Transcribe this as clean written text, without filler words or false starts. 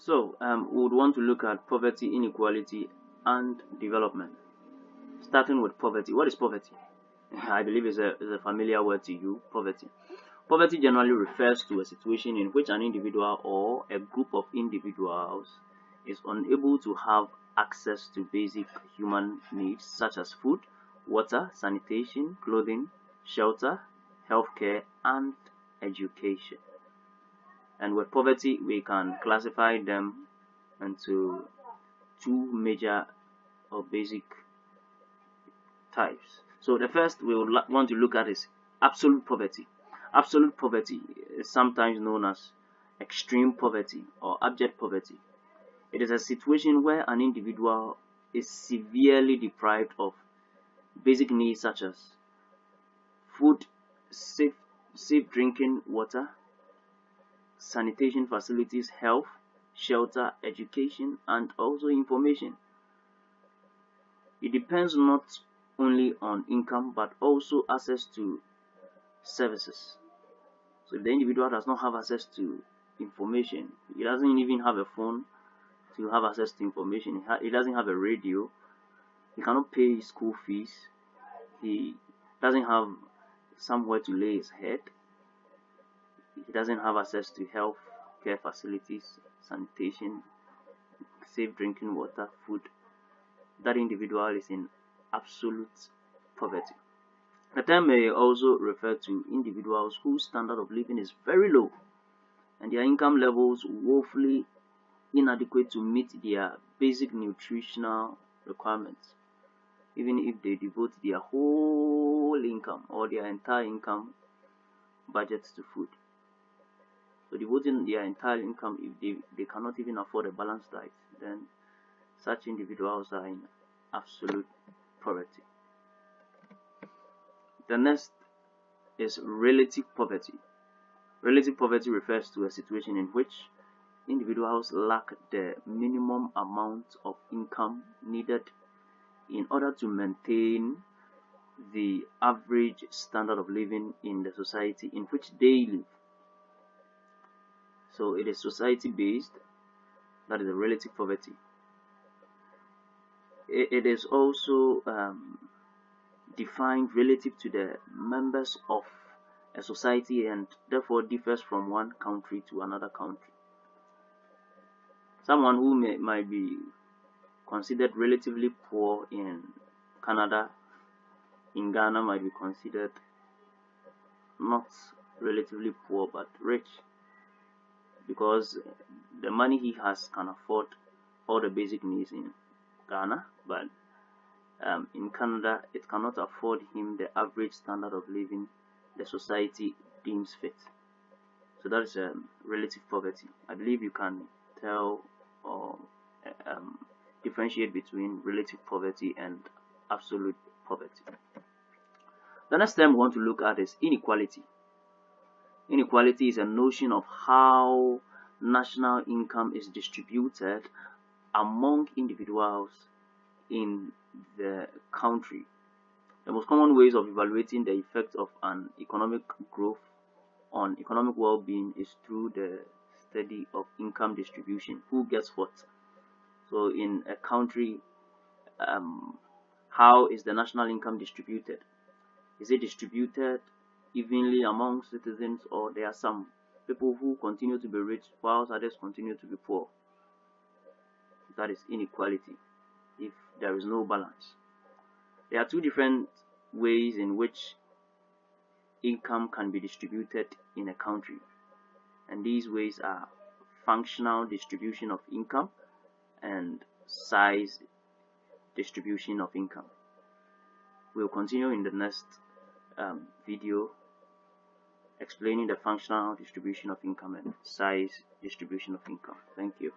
So we would want to look at poverty, inequality, and development. Starting with poverty. What is poverty? I believe is a familiar word to you, poverty. Poverty generally refers to a situation in which an individual or a group of individuals is unable to have access to basic human needs such as food, water, sanitation, clothing, shelter, healthcare, and education. And with poverty, we can classify them into two major or basic types. So the first we would want to look at is absolute poverty. Absolute poverty is sometimes known as extreme poverty or abject poverty. It is a situation where an individual is severely deprived of basic needs such as food, safe drinking water, sanitation facilities, health, shelter, education, and also information. It depends not only on income but also access to services. So if the individual does not have access to information, he doesn't even have a phone to have access to information, he doesn't have a radio, he cannot pay his school fees, he doesn't have somewhere to lay his head, he doesn't have access to health care facilities, sanitation, safe drinking water, food, that individual is in absolute poverty. The term may also refer to individuals whose standard of living is very low and their income levels woefully inadequate to meet their basic nutritional requirements, even if they devote their whole income or their entire income budget to food. So devoting their entire income, if they cannot even afford a balanced diet, then such individuals are in absolute poverty. The next is relative poverty. Relative poverty refers to a situation in which individuals lack the minimum amount of income needed in order to maintain the average standard of living in the society in which they live. So it is society based, that is a relative poverty. It is also defined relative to the members of a society and therefore differs from one country to another country. Someone who might be considered relatively poor in Canada, in Ghana might be considered not relatively poor but rich, because the money he has can afford all the basic needs in Ghana, but in Canada it cannot afford him the average standard of living the society deems fit. So that is relative poverty. I believe you can tell or differentiate between relative poverty and absolute poverty. The next term we want to look at is inequality. Inequality is a notion of how national income is distributed among individuals in the country. The most common ways of evaluating the effect of an economic growth on economic well-being is through the study of income distribution. Who gets what? So in a country, how is the national income distributed? Is it distributed evenly among citizens, or there are some people who continue to be rich whilst others continue to be poor? That is inequality, if there is no balance. There are two different ways in which income can be distributed in a country, and these ways are functional distribution of income and size distribution of income. We'll continue in the next video explaining the functional distribution of income and size distribution of income. Thank you.